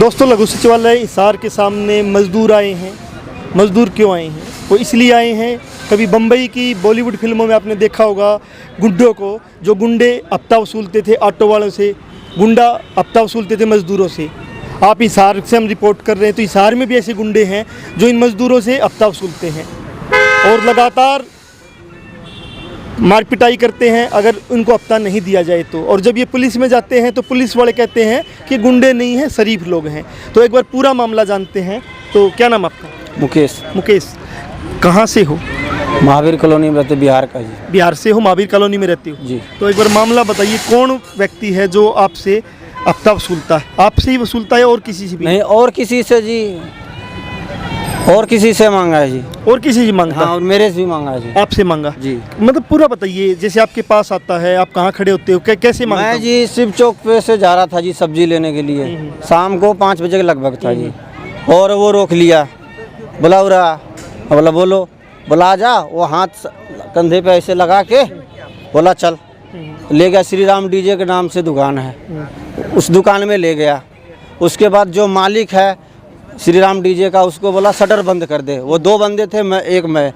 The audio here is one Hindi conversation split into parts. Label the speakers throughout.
Speaker 1: दोस्तों, लघु सचिवालय हिसार के सामने मजदूर आए हैं। मजदूर क्यों आए हैं? वो इसलिए आए हैं, कभी बम्बई की बॉलीवुड फिल्मों में आपने देखा होगा गुंडों को, जो गुंडे हफ्ता वसूलते थे ऑटो वालों से, गुंडा हफ्ता वसूलते थे मजदूरों से। आप हिसार से हम रिपोर्ट कर रहे हैं, तो हिसार में भी ऐसे गुंडे हैं जो इन मजदूरों से हफ्ता वसूलते हैं और लगातार मार पिटाई करते हैं अगर उनको हफ्ता नहीं दिया जाए तो। और जब ये पुलिस में जाते हैं तो पुलिस वाले कहते हैं कि गुंडे नहीं हैं, शरीफ लोग हैं। तो एक बार पूरा मामला जानते हैं। तो क्या नाम आपका?
Speaker 2: मुकेश।
Speaker 1: मुकेश, कहाँ से हो?
Speaker 2: महावीर कॉलोनी में रहते, बिहार का जी।
Speaker 1: बिहार से हो, महावीर कॉलोनी में रहते हो
Speaker 2: जी।
Speaker 1: तो एक बार मामला बताइए, कौन व्यक्ति है जो आपसे हफ्ता वसूलता है? आपसे ही वसूलता है और किसी से भी?
Speaker 2: नहीं, और किसी से जी, और किसी से मांगा है जी।
Speaker 1: और किसी से मांगता?
Speaker 2: हाँ, और मेरे से भी मांगा है जी।
Speaker 1: आपसे मांगा
Speaker 2: जी।
Speaker 1: मतलब पूरा बताइए, जैसे आपके पास आता है, आप कहाँ खड़े होते हो, कैसे मांगता?
Speaker 2: मैं जी शिव चौक पे से जा रहा था जी सब्जी लेने के लिए। शाम को 5 बजे के लगभग था जी। और वो रोक लिया, बोला उरा, बोला बोलो, बोला जा। वो हाथ कंधे पे ऐसे लगा के बोला चल। ले गया, श्री राम डीजे के नाम से दुकान है, उस दुकान में ले गया। उसके बाद जो मालिक है श्री राम डीजे का, उसको बोला शटर बंद कर दे। वो 2 बंदे थे, मैं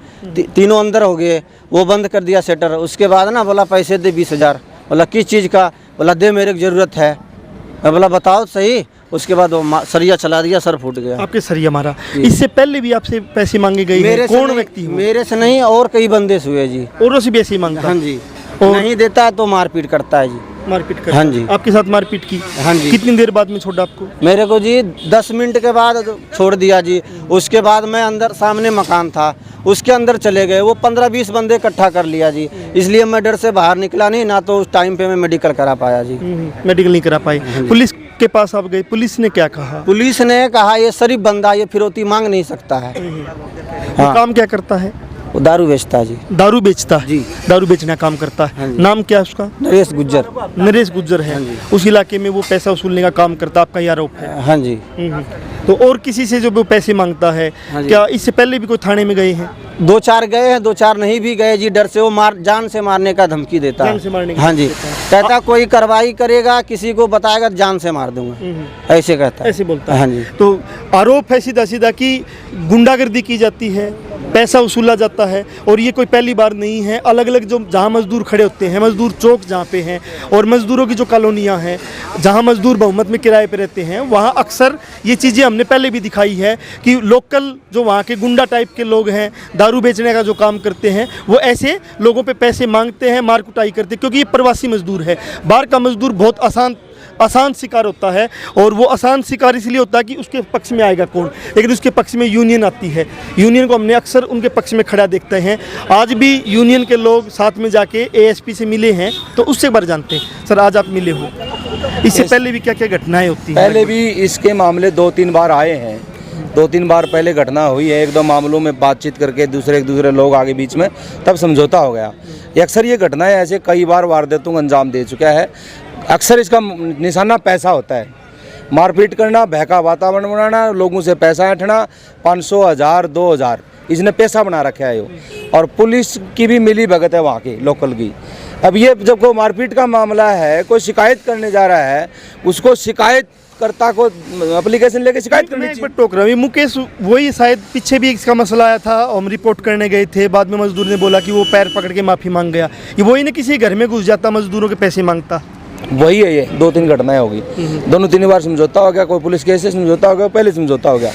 Speaker 2: तीनों अंदर हो गए। वो बंद कर दिया शटर। उसके बाद ना बोला पैसे दे 20,000। बोला किस चीज़ का? बोला दे, मेरे को ज़रूरत है। मैं बोला बताओ सही। उसके बाद वो सरिया चला दिया, सर फूट गया।
Speaker 1: आपके सरिया मारा? इससे पहले भी आपसे पैसे मांगे गए हैं? कौन व्यक्ति?
Speaker 2: मेरे से नहीं, और कई बंदे से हुए जी।
Speaker 1: औरों से भी ऐसे ही मांगता?
Speaker 2: हाँ जी। नहीं देता तो मारपीट करता है जी।
Speaker 1: मारपीट कर?
Speaker 2: हाँ जी।
Speaker 1: आपके साथ मारपीट की?
Speaker 2: हाँ जी।
Speaker 1: कितनी देर बाद में छोड़ा आपको?
Speaker 2: मेरे को जी 10 मिनट के बाद छोड़ दिया जी। उसके बाद मैं अंदर, सामने मकान था, उसके अंदर चले गए। वो 15-20 बंदे इकट्ठा कर लिया जी। इसलिए मैं डर से बाहर निकला नहीं, ना तो उस टाइम पे मैं मेडिकल करा पाया जी।
Speaker 1: मेडिकल नहीं करा पाए? पुलिस के पास आप गए, पुलिस ने क्या कहा?
Speaker 2: पुलिस ने कहा ये शरीफ बंदा, ये फिरौती मांग नहीं सकता है।
Speaker 1: वो काम क्या करता है?
Speaker 2: वो दारू बेचता है जी।
Speaker 1: दारू बेचता है
Speaker 2: जी।
Speaker 1: दारू बेचने का काम करता है। नाम क्या है उसका?
Speaker 2: नरेश गुज्जर।
Speaker 1: नरेश गुज्जर है। उस इलाके में वो पैसा वसूलने का काम करता है, आपका ये आरोप है?
Speaker 2: हाँ जी।
Speaker 1: तो और किसी से जो वो पैसे मांगता है, क्या इससे पहले भी कोई थाने में गए हैं?
Speaker 2: 2-4 गए हैं, 2-4 नहीं भी गए जी। डर से वो जान से मारने का धमकी देता है।
Speaker 1: जान से मारने की?
Speaker 2: हाँ जी। कहता कोई कार्रवाई करेगा, किसी को बताएगा जान से मार दूंगा, ऐसे कहता है।
Speaker 1: ऐसे बोलता है?
Speaker 2: हाँ जी।
Speaker 1: तो आरोप है सीधा सीधा कि गुंडागर्दी की जाती है, पैसा वसूला जाता है। और ये कोई पहली बार नहीं है। अलग अलग जो जहाँ मजदूर खड़े होते हैं, मजदूर चौक जहाँ पे हैं, और मजदूरों की जो कॉलोनियाँ हैं जहाँ मजदूर बहुमत में किराए पे रहते हैं, वहाँ अक्सर ये चीज़ें हमने पहले भी दिखाई है कि लोकल जो वहाँ के गुंडा टाइप के लोग हैं, दारू बेचने का जो काम करते हैं, वो ऐसे लोगों पे पैसे मांगते हैं, मार कुटाई करते हैं। क्योंकि ये प्रवासी मजदूर है। बाहर का मजदूर बहुत आसान शिकार होता है, और वो आसान शिकार इसलिए होता है कि उसके पक्ष में आएगा कौन, लेकिन उसके पक्ष में यूनियन आती है। यूनियन को हमने अक्सर उनके पक्ष में खड़ा देखते हैं। आज भी यूनियन के लोग साथ में जाके एएसपी से मिले हैं, तो उससे बार जानते हैं। सर, आज आप मिले हो, इससे पहले भी क्या क्या घटनाएं होती हैं?
Speaker 3: पहले भी इसके मामले 2-3 बार आए हैं। 2-3 बार पहले घटना हुई है। 1-2 मामलों में बातचीत करके एक दूसरे लोग आगे बीच में तब समझौता हो गया। अक्सर ये घटनाएं ऐसे कई बार वारदातों को अंजाम दे चुका है। अक्सर इसका निशाना पैसा होता है। मारपीट करना, बहका वातावरण बनाना, लोगों से पैसा ऐंठना, 500, 1000, 2000 इसने पैसा बना रखा है। और पुलिस की भी मिली भगत है वहाँ की, लोकल की। अब ये जब कोई मारपीट का मामला है, कोई शिकायत करने जा रहा है, उसको शिकायतकर्ता को एप्लीकेशन लेके शिकायत करनी चाहिए।
Speaker 1: टोक रहा हूँ मुकेश, वही शायद पीछे भी इसका मसला आया था, हम रिपोर्ट करने गए थे। बाद में मजदूर ने बोला कि वो पैर पकड़ के माफ़ी मांग गया। ये वही ना, किसी घर में घुस जाता, मजदूरों के पैसे मांगता।
Speaker 3: वही है। ये 2-3 घटनाएं होगी। 2-3 बार समझौता हो गया। कोई पुलिस केस से समझौता हो गया, पहले समझौता हो गया।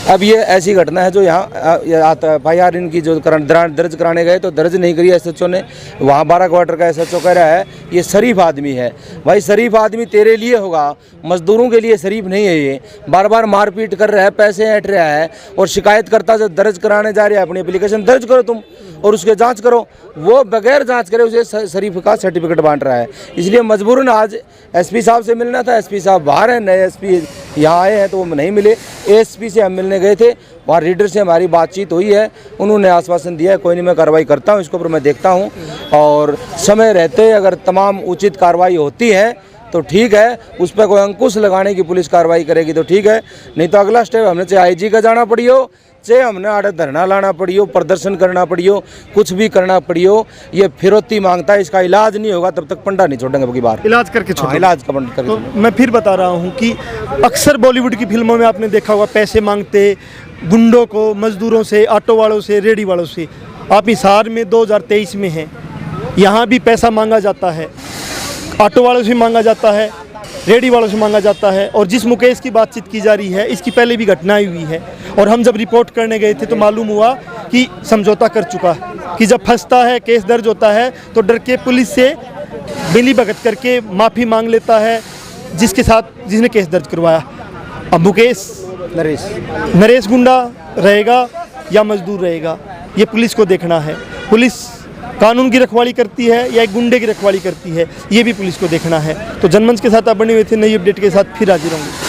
Speaker 3: अब ये ऐसी घटना है जो यहाँ आता है। FIR इनकी जो दर्ज कराने गए तो दर्ज नहीं करी SHO ने। वहाँ 12 क्वार्टर का SHO कह रहा है ये शरीफ आदमी है। भाई शरीफ आदमी तेरे लिए होगा, मजदूरों के लिए शरीफ नहीं है। ये बार बार मारपीट कर रहा है, पैसे ऐंठ रहा है, और शिकायत करता जब दर्ज कराने जा रहा है, अपनी एप्लीकेशन दर्ज करो तुम और उसके जांच करो। वो बगैर जांच करे उसे शरीफ का सर्टिफिकेट बांट रहा है। इसलिए मजबूरन आज SP साहब से मिलना था। SP साहब बाहर हैं, नए SP यहाँ आए हैं तो वो नहीं मिले। ASP से हम मिलने गए थे, वहाँ रीडर से हमारी बातचीत हुई है। उन्होंने आश्वासन दिया है कोई नहीं, मैं कार्रवाई करता हूँ, इसके ऊपर मैं देखता हूँ, और समय रहते अगर तमाम उचित कार्रवाई होती है तो ठीक है, उस पर कोई अंकुश लगाने की पुलिस कार्रवाई करेगी तो ठीक है। नहीं तो अगला स्टेप हमने चाहे IG का जाना पड़ी हो, चाहे हमने आड़े धरना लाना पड़ियो, प्रदर्शन करना पड़ियो, कुछ भी करना पड़ियो, ये फिरौती मांगता है, इसका इलाज नहीं होगा तब तक पंडा नहीं छोड़ेंगे की बात।
Speaker 1: इलाज करके छोड़ो।
Speaker 3: इलाज का पंडा
Speaker 1: तो
Speaker 3: करके।
Speaker 1: मैं फिर बता रहा हूँ कि अक्सर बॉलीवुड की फिल्मों में आपने देखा होगा पैसे मांगते गुंडों को, मजदूरों से, ऑटो वालों से, रेडी वालों से। आप हिसार में 2023 में हैं, यहाँ भी पैसा मांगा जाता है, ऑटो वालों से मांगा जाता है, रेडी वालों से मांगा जाता है। और जिस मुकेश की बातचीत की जा रही है, इसकी पहले भी घटनाएं हुई है। और हम जब रिपोर्ट करने गए थे तो मालूम हुआ कि समझौता कर चुका है, कि जब फंसता है, केस दर्ज होता है तो डर के पुलिस से मिली भगत करके माफ़ी मांग लेता है जिसने केस दर्ज करवाया। अब मुकेश नरेश गुंडा रहेगा या मजदूर रहेगा, ये पुलिस को देखना है। पुलिस कानून की रखवाली करती है या एक गुंडे की रखवाली करती है, ये भी पुलिस को देखना है। तो जनमंच के साथ आप बने हुए थे, नई अपडेट के साथ फिर हाजिर होंगे।